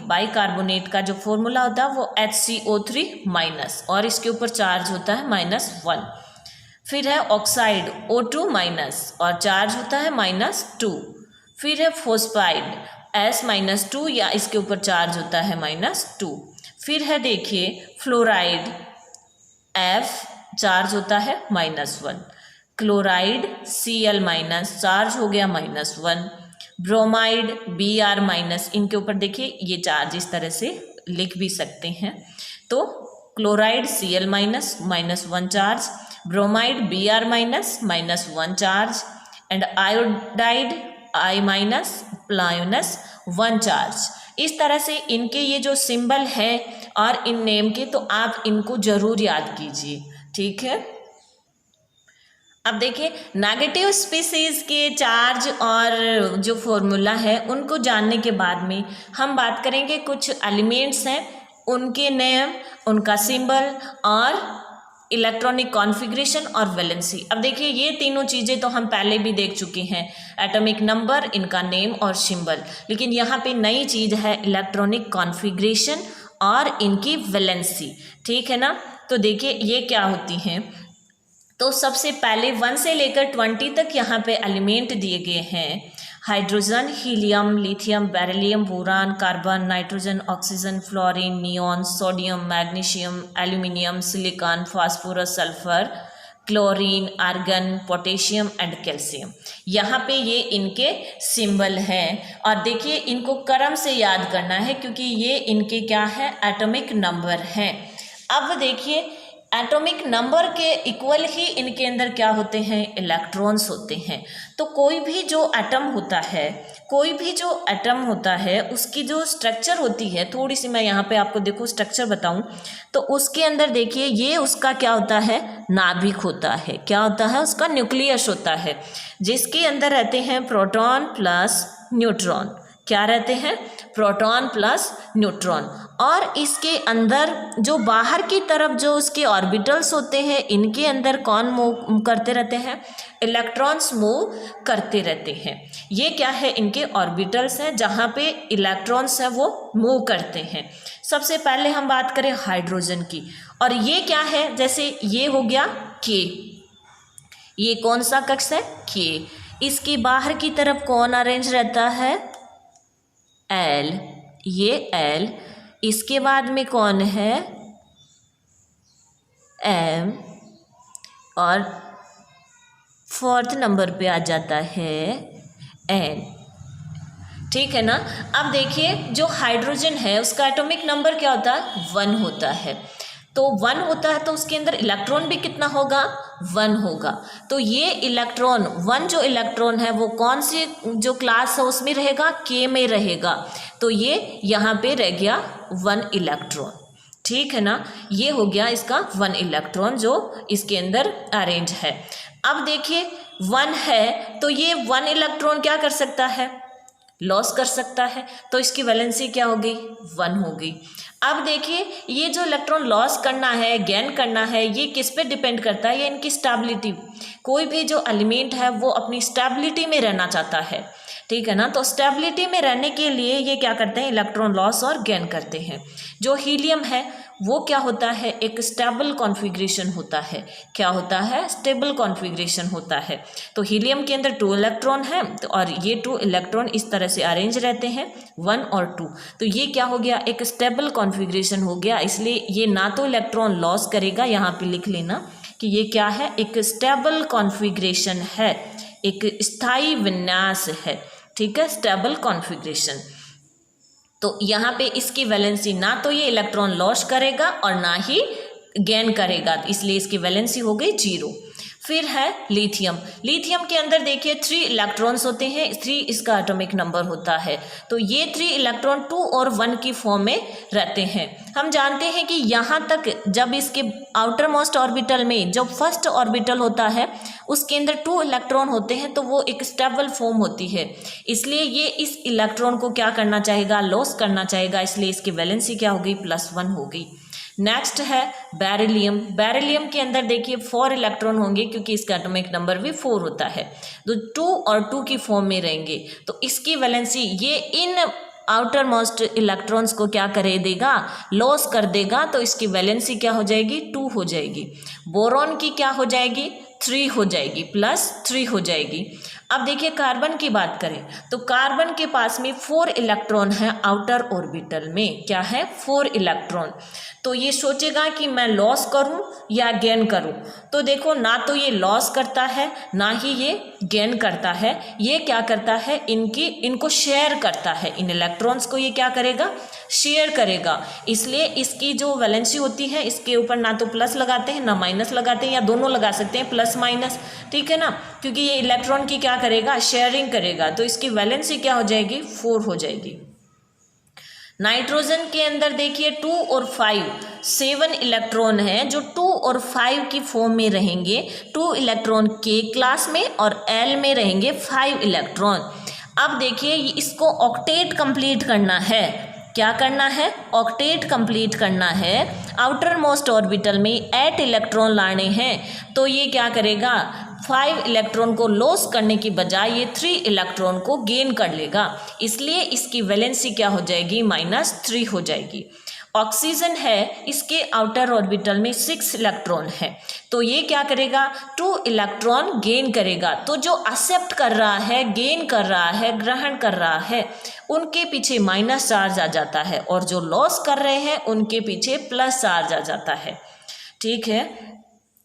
बाइकार्बोनेट का जो फॉर्मूला होता है वो HCO3 माइनस, और इसके ऊपर चार्ज होता है -1। फिर है ऑक्साइड O2 माइनस और चार्ज होता है -2। फिर है फॉस्फाइड S-2 या इसके ऊपर चार्ज होता है -2। फिर है देखिए फ्लोराइड F चार्ज होता है -1। क्लोराइड Cl माइनस चार्ज हो गया -1। ब्रोमाइड Br-, इनके ऊपर देखिए ये चार्ज इस तरह से लिख भी सकते हैं। तो chloride Cl- -1 charge, bromide Br-, -1 charge, and iodide I- -1 charge. इस तरह से इनके ये जो सिंबल है और इन नेम के, तो आप इनको जरूर याद कीजिए, ठीक है। अब देखिए नेगेटिव स्पीसीज के चार्ज और जो फॉर्मूला है उनको जानने के बाद में हम बात करेंगे कुछ एलिमेंट्स हैं उनके नेम, उनका सिंबल और इलेक्ट्रॉनिक कॉन्फ़िगरेशन और वैलेंसी। अब देखिए ये तीनों चीज़ें तो हम पहले भी देख चुके हैं, एटॉमिक नंबर, इनका नेम और सिंबल, लेकिन यहाँ पे नई चीज़ है इलेक्ट्रॉनिक कॉन्फ़िगरेशन और इनकी वैलेंसी, ठीक है ना। तो देखिए ये क्या होती हैं, तो सबसे पहले 1 से लेकर 20 तक यहाँ पे एलिमेंट दिए गए हैं। Hydrogen, helium, lithium, beryllium, boron, carbon, nitrogen, oxygen, fluorine, neon, sodium, magnesium, aluminium, silicon, phosphorus, sulphur, chlorine, argon, potassium and calcium. यहाँ पे ये इनके सिंबल हैं और देखिए इनको क्रम से याद करना है क्योंकि ये इनके क्या है, एटॉमिक नंबर हैं। अब देखिए एटॉमिक नंबर के इक्वल ही इनके अंदर क्या होते हैं, इलेक्ट्रॉन्स होते हैं। तो कोई भी जो एटम होता है उसकी जो स्ट्रक्चर होती है, थोड़ी सी मैं यहाँ पे आपको देखो स्ट्रक्चर बताऊँ तो उसके अंदर देखिए ये उसका क्या होता है, नाभिक होता है। क्या होता है, उसका न्यूक्लियस होता है जिसके अंदर रहते हैं प्रोटॉन प्लस न्यूट्रॉन। क्या रहते हैं, प्रोटॉन प्लस न्यूट्रॉन। और इसके अंदर जो बाहर की तरफ जो उसके ऑर्बिटल्स होते हैं इनके अंदर कौन मूव करते रहते हैं, इलेक्ट्रॉन्स मूव करते रहते हैं। ये क्या है, इनके ऑर्बिटल्स हैं जहाँ पे इलेक्ट्रॉन्स हैं वो मूव करते हैं। सबसे पहले हम बात करें हाइड्रोजन की, और ये क्या है, जैसे ये हो गया के, ये कौन सा कक्ष है, के। इसकी बाहर की तरफ कौन अरेंज रहता है, एल, ये एल। इसके बाद में कौन है, एम, और फोर्थ नंबर पे आ जाता है एन। ठीक है ना। अब देखिए जो हाइड्रोजन है उसका एटॉमिक नंबर क्या होता है, 1 होता है। तो 1 होता है तो उसके अंदर इलेक्ट्रॉन भी कितना होगा, 1 होगा। तो ये इलेक्ट्रॉन 1 जो इलेक्ट्रॉन है वो कौन सी जो क्लास है उसमें रहेगा, के में रहेगा। तो ये यहाँ पे रह गया 1 इलेक्ट्रॉन। ठीक है ना, ये हो गया इसका 1 इलेक्ट्रॉन जो इसके अंदर अरेंज है। अब देखिए 1 है तो ये 1 इलेक्ट्रॉन क्या कर सकता है, लॉस कर सकता है। तो इसकी वैलेंसी क्या हो गई, 1 हो गई। अब देखिए ये जो इलेक्ट्रॉन लॉस करना है, गेन करना है, ये किस पे डिपेंड करता है, ये इनकी स्टेबिलिटी। कोई भी जो एलिमेंट है वो अपनी स्टेबिलिटी में रहना चाहता है, ठीक है ना। तो स्टेबिलिटी में रहने के लिए ये क्या करते हैं, इलेक्ट्रॉन लॉस और गेन करते हैं। जो हीलियम है वो क्या होता है, एक स्टेबल कॉन्फ़िगरेशन होता है। क्या होता है, स्टेबल कॉन्फ़िगरेशन होता है। तो हीलियम के अंदर 2 इलेक्ट्रॉन हैं और ये 2 इलेक्ट्रॉन इस तरह से अरेंज रहते हैं 1 और 2। तो ये क्या हो गया, एक स्टेबल कॉन्फ़िगरेशन हो गया। इसलिए ये ना तो इलेक्ट्रॉन लॉस करेगा, यहाँ पे लिख लेना कि ये क्या है, एक स्टेबल कॉन्फ़िगरेशन है, एक स्थायी विन्यास है। ठीक है, स्टेबल कॉन्फ़िगरेशन। तो यहाँ पे इसकी वैलेंसी ना तो ये इलेक्ट्रॉन लॉस करेगा और ना ही गेन करेगा, इसलिए इसकी वैलेंसी हो गई 0। फिर है लिथियम। लिथियम के अंदर देखिए 3 इलेक्ट्रॉन्स होते हैं, 3 इसका एटॉमिक नंबर होता है। तो ये 3 इलेक्ट्रॉन 2 और 1 की फॉर्म में रहते हैं। हम जानते हैं कि यहाँ तक जब इसके आउटर मोस्ट ऑर्बिटल में जो फर्स्ट ऑर्बिटल होता है उसके अंदर 2 इलेक्ट्रॉन होते हैं तो वो एक स्टेबल फॉर्म होती है। इसलिए ये इस इलेक्ट्रॉन को क्या करना चाहेगा, लॉस करना चाहेगा। इसलिए इसकी वैलेंसी क्या हो गई, +1 हो गई। नेक्स्ट है बेरिलियम। बेरिलियम के अंदर देखिए 4 इलेक्ट्रॉन होंगे क्योंकि इसका एटॉमिक नंबर भी 4 होता है। तो 2 और 2 की फॉर्म में रहेंगे। तो इसकी वैलेंसी ये इन आउटर मोस्ट इलेक्ट्रॉन्स को क्या कर देगा, लॉस कर देगा। तो इसकी वैलेंसी क्या हो जाएगी, 2 हो जाएगी। बोरॉन की क्या हो जाएगी, 3 हो जाएगी, +3 हो जाएगी। अब देखिए कार्बन की बात करें तो कार्बन के पास में 4 इलेक्ट्रॉन है आउटर ऑर्बिटल में। क्या है, 4 इलेक्ट्रॉन। तो ये सोचेगा कि मैं लॉस करूं या गेन करूं। तो देखो ना तो ये लॉस करता है ना ही ये गेन करता है। ये क्या करता है, इनको शेयर करता है। इन इलेक्ट्रॉन्स को ये क्या करेगा, शेयर करेगा। इसलिए इसकी जो वैलेंसी होती है इसके ऊपर ना तो प्लस लगाते हैं ना माइनस लगाते हैं, या दोनों लगा सकते हैं, प्लस माइनस। ठीक है ना, क्योंकि ये इलेक्ट्रॉन की क्या करेगा, शेयरिंग करेगा। तो इसकी वैलेंसी क्या हो जाएगी, 4 हो जाएगी। नाइट्रोजन के अंदर देखिए 2 और 5 7 इलेक्ट्रॉन हैं जो 2 और 5 की फॉर्म में रहेंगे। 2 इलेक्ट्रॉन के क्लास में और एल में रहेंगे 5 इलेक्ट्रॉन। अब देखिए इसको ऑक्टेट कंप्लीट करना है। क्या करना है, ऑक्टेट कंप्लीट करना है। आउटर मोस्ट ऑर्बिटल में 8 इलेक्ट्रॉन लाने हैं। तो ये क्या करेगा, 5 इलेक्ट्रॉन को लॉस करने की बजाय ये 3 इलेक्ट्रॉन को गेन कर लेगा। इसलिए इसकी वैलेंसी क्या हो जाएगी, -3 हो जाएगी। ऑक्सीजन है, इसके आउटर ऑर्बिटल में 6 इलेक्ट्रॉन है। तो ये क्या करेगा, 2 इलेक्ट्रॉन गेन करेगा। तो जो एक्सेप्ट कर रहा है, गेन कर रहा है, ग्रहण कर रहा है, उनके पीछे माइनस चार्ज आ जाता है, और जो लॉस कर रहे हैं उनके पीछे प्लस चार्ज आ जाता है। ठीक है,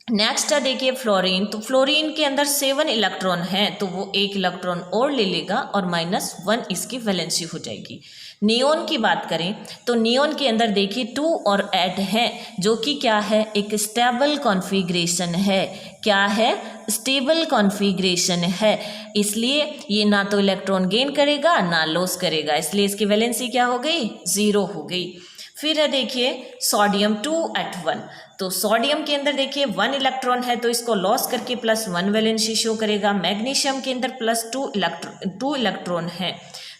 नेक्स्ट है देखिए फ्लोरीन। तो फ्लोरीन के अंदर 7 इलेक्ट्रॉन है, तो वो 1 इलेक्ट्रॉन और ले लेगा और -1 इसकी वैलेंसी हो जाएगी। नियोन की बात करें तो नियोन के अंदर देखिए 2 और 8 है, जो कि क्या है, एक स्टेबल कॉन्फ़िगरेशन है। क्या है, स्टेबल कॉन्फ़िगरेशन है, इसलिए ये ना तो इलेक्ट्रॉन गेन करेगा ना लॉस करेगा, इसलिए इसकी वैलेंसी क्या हो गई, 0 हो गई। फिर है देखिए सोडियम 2 at 1। तो सोडियम के अंदर देखिए 1 इलेक्ट्रॉन है, तो इसको लॉस करके +1 वैलेंसी शो करेगा। मैग्नीशियम के अंदर +2 इलेक्ट्रॉन है,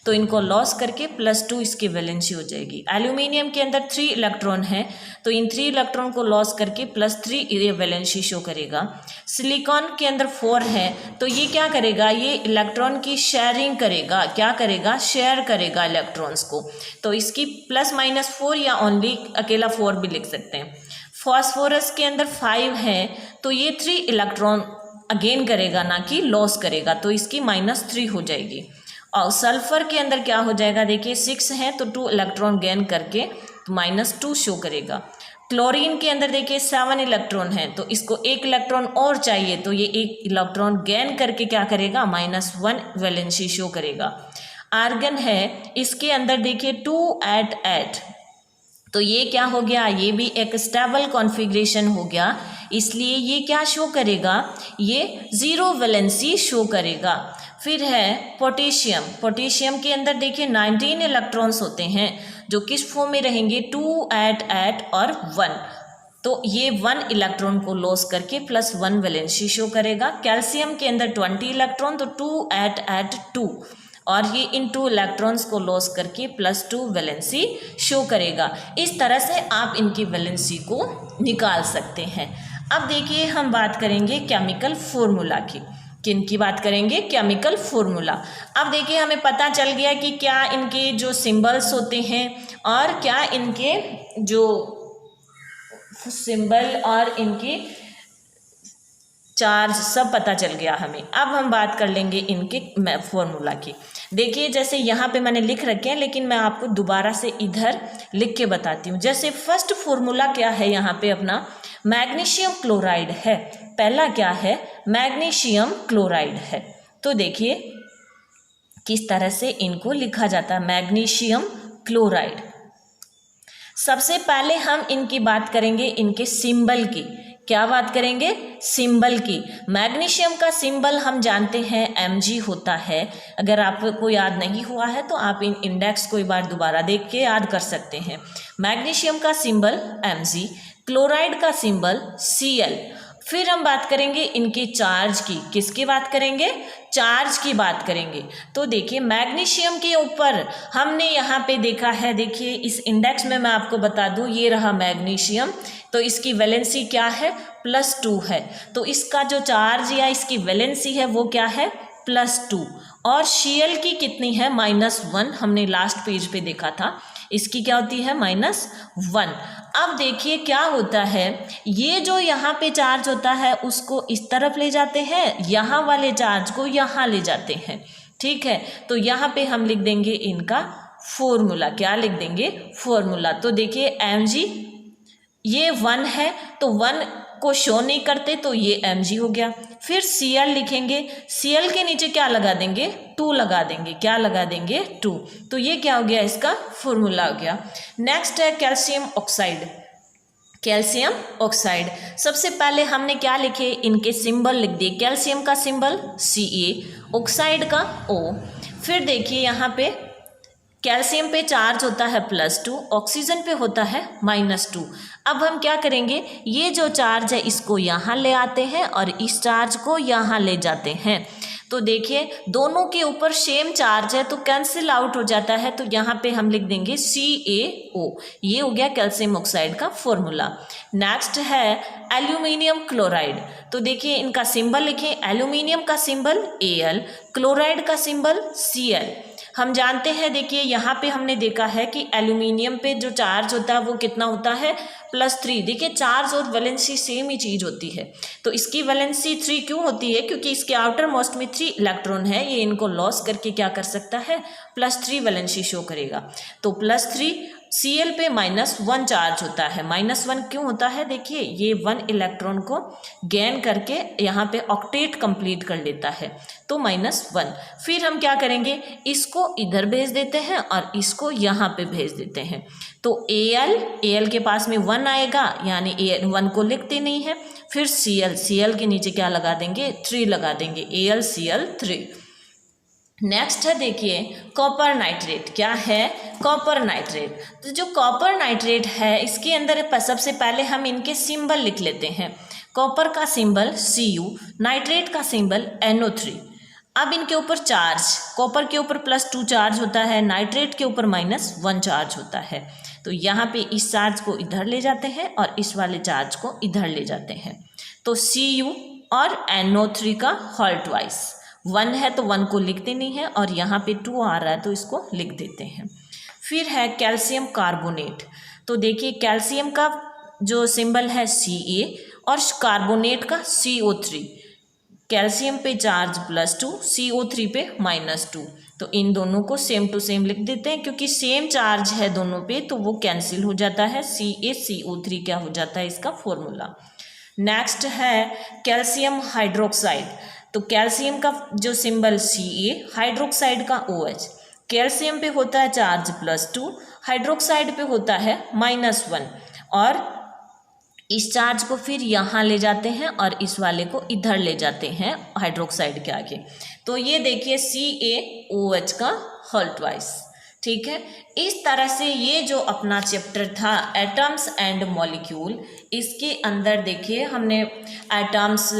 तो इनको लॉस करके +2 इसकी वैलेंसी हो जाएगी। एल्यूमिनियम के अंदर 3 इलेक्ट्रॉन है, तो इन 3 इलेक्ट्रॉन को लॉस करके +3 ये वैलेंसी शो करेगा। सिलिकॉन के अंदर 4 है, तो ये क्या करेगा, ये इलेक्ट्रॉन की शेयरिंग करेगा। क्या करेगा, शेयर करेगा इलेक्ट्रॉन्स को, तो इसकी +-4 या ओनली अकेला 4 भी लिख सकते हैं। फॉस्फोरस के अंदर 5 है, तो ये 3 इलेक्ट्रॉन अगेन करेगा ना कि लॉस करेगा, तो इसकी -3 हो जाएगी। और सल्फर के अंदर क्या हो जाएगा, देखिए 6 है, तो 2 इलेक्ट्रॉन गेन करके तो -2 शो करेगा। क्लोरीन के अंदर देखिए 7 इलेक्ट्रॉन है, तो इसको 1 इलेक्ट्रॉन और चाहिए, तो ये 1 इलेक्ट्रॉन गेन करके क्या करेगा, -1 वैलेंसी शो करेगा। आर्गन है, इसके अंदर देखिए 2 at 8, तो ये क्या हो गया, ये भी एक स्टेबल कॉन्फ़िगरेशन हो गया, इसलिए ये क्या शो करेगा, ये 0 वैलेंसी शो करेगा। फिर है पोटेशियम। पोटेशियम के अंदर देखिए 19 इलेक्ट्रॉन्स होते हैं, जो किस फॉर्म में रहेंगे, 2 at 8 और 1, तो ये 1 इलेक्ट्रॉन को लॉस करके +1 वैलेंसी शो करेगा। कैल्शियम के अंदर 20 इलेक्ट्रॉन, तो 2 at 2, और ये इन 2 इलेक्ट्रॉन्स को लॉस करके +2 वैलेंसी शो करेगा। इस तरह से आप इनकी वैलेंसी को निकाल सकते हैं। अब देखिए हम बात करेंगे केमिकल फॉर्मूला की। किन की बात करेंगे, केमिकल फॉर्मूला। अब देखिए हमें पता चल गया कि क्या इनके जो सिंबल्स होते हैं और क्या इनके जो सिंबल और इनके चार्ज सब पता चल गया हमें। अब हम बात कर लेंगे इनके फॉर्मूला की। देखिए जैसे यहाँ पे मैंने लिख रखे हैं, लेकिन मैं आपको दोबारा से इधर लिख के बताती हूँ। जैसे फर्स्ट फॉर्मूला क्या है यहाँ पे अपना, मैग्नीशियम क्लोराइड है। पहला क्या है, मैग्नीशियम क्लोराइड है। तो देखिए किस तरह से इनको लिखा जाता है, मैग्नीशियम क्लोराइड। सबसे पहले हम इनकी बात करेंगे इनके सिंबल की। क्या बात करेंगे, सिंबल की। मैग्नीशियम का सिंबल हम जानते हैं Mg होता है। अगर आपको याद नहीं हुआ है तो आप इन इंडेक्स को एक बार दोबारा देख के याद कर सकते हैं। मैग्नीशियम का सिंबल Mg, क्लोराइड का सिंबल Cl। फिर हम बात करेंगे इनके चार्ज की। किसकी बात करेंगे, चार्ज की बात करेंगे। तो देखिए मैग्नीशियम के ऊपर हमने यहाँ पे देखा है, देखिए इस इंडेक्स में मैं आपको बता दूँ, ये रहा मैग्नीशियम, तो इसकी वैलेंसी क्या है, +2 है। तो इसका जो चार्ज या इसकी वैलेंसी है वो क्या है, +2। और Cl की कितनी है, -1, हमने लास्ट पेज पे देखा था, इसकी क्या होती है, -1। अब देखिए क्या होता है, ये जो यहाँ पे चार्ज होता है उसको इस तरफ ले जाते हैं, यहाँ वाले चार्ज को यहाँ ले जाते हैं। ठीक है, तो यहाँ पे हम लिख देंगे इनका फॉर्मूला। क्या लिख देंगे, फॉर्मूला। तो देखिए Mg ये 1 है, तो 1 को शो नहीं करते, तो ये Mg हो गया। फिर Cl लिखेंगे, Cl के नीचे क्या लगा देंगे, 2 लगा देंगे। क्या लगा देंगे, 2। तो ये क्या हो गया, इसका फॉर्मूला हो गया। नेक्स्ट है कैल्शियम ऑक्साइड। कैल्शियम ऑक्साइड, सबसे पहले हमने क्या लिखे, इनके सिंबल लिख दिए। कैल्शियम का सिंबल Ca, ऑक्साइड का O। फिर देखिए यहाँ पे कैल्शियम पे चार्ज होता है +2, ऑक्सीजन पे होता है -2। अब हम क्या करेंगे, ये जो चार्ज है इसको यहाँ ले आते हैं और इस चार्ज को यहाँ ले जाते हैं। तो देखिए दोनों के ऊपर सेम चार्ज है, तो कैंसिल आउट हो जाता है, तो यहाँ पे हम लिख देंगे CaO। ये हो गया कैल्शियम ऑक्साइड का फॉर्मूला। नेक्स्ट है एल्यूमिनियम क्लोराइड। तो देखिए इनका सिंबल लिखें, एल्यूमिनियम का सिंबल Al, क्लोराइड का सिंबल Cl। हम जानते हैं, देखिए यहाँ पे हमने देखा है कि एल्यूमिनियम पे जो चार्ज होता है वो कितना होता है, +3। देखिए चार्ज और वैलेंसी सेम ही चीज़ होती है, तो इसकी वैलेंसी 3 क्यों होती है, क्योंकि इसके आउटर मोस्ट में 3 इलेक्ट्रॉन है, ये इनको लॉस करके क्या कर सकता है, +3 वैलेंसी शो करेगा। तो +3 Cl पे -1 चार्ज होता है। -1 क्यों होता है? देखिए ये 1 इलेक्ट्रॉन को गेन करके यहाँ पे ऑक्टेट कंप्लीट कर लेता है, तो -1। फिर हम क्या करेंगे, इसको इधर भेज देते हैं और इसको यहाँ पे भेज देते हैं। तो Al के पास में 1 आएगा, यानी Al1 को लिखते नहीं है। फिर Cl के नीचे क्या लगा देंगे, 3 लगा देंगे, AlCl3। नेक्स्ट है देखिए कॉपर नाइट्रेट। क्या है? Copper nitrate. तो जो कॉपर नाइट्रेट है इसके अंदर सबसे पहले हम इनके सिंबल लिख लेते हैं। कॉपर का सिंबल Cu, नाइट्रेट का सिंबल NO3। अब इनके ऊपर चार्ज, कॉपर के ऊपर +2 चार्ज होता है, नाइट्रेट के ऊपर -1 चार्ज होता है। तो यहाँ पे इस चार्ज को इधर ले जाते हैं और इस वाले चार्ज को इधर ले जाते हैं। तो Cu और NO3 का होल ट्वाइस। 1 है तो 1 को लिखते नहीं है और यहाँ पे 2 आ रहा है तो इसको लिख देते हैं। फिर है कैल्शियम कार्बोनेट। तो देखिए कैल्शियम का जो सिंबल है Ca और कार्बोनेट का CO3। कैल्शियम पे चार्ज +2, CO3 पे -2। तो इन दोनों को सेम टू सेम लिख देते हैं, क्योंकि सेम चार्ज है दोनों पे तो वो कैंसिल हो जाता है। CaCO3 क्या हो जाता है इसका फॉर्मूला। नेक्स्ट है कैल्शियम हाइड्रोक्साइड। तो कैल्शियम का जो सिंबल Ca, हाइड्रोक्साइड का OH। कैल्शियम पे होता है चार्ज +2, हाइड्रोक्साइड पे होता है -1 और इस चार्ज को फिर यहाँ ले जाते हैं और इस वाले को इधर ले जाते हैं हाइड्रोक्साइड के आगे। तो ये देखिए CaOH का होल ट्वाइस। ठीक है, इस तरह से ये जो अपना चैप्टर था एटम्स एंड मॉलिक्यूल, इसके अंदर देखिए हमने एटम्स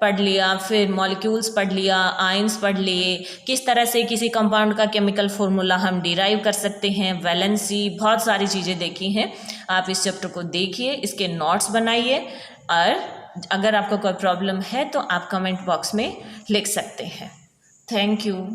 पढ़ लिया, फिर मॉलिक्यूल्स पढ़ लिया, आयंस पढ़ लिए, किस तरह से किसी कंपाउंड का केमिकल फॉर्मूला हम डिराइव कर सकते हैं, वैलेंसी, बहुत सारी चीज़ें देखी हैं। आप इस चैप्टर को देखिए, इसके नोट्स बनाइए और अगर आपको कोई प्रॉब्लम है तो आप कमेंट बॉक्स में लिख सकते हैं। Thank you.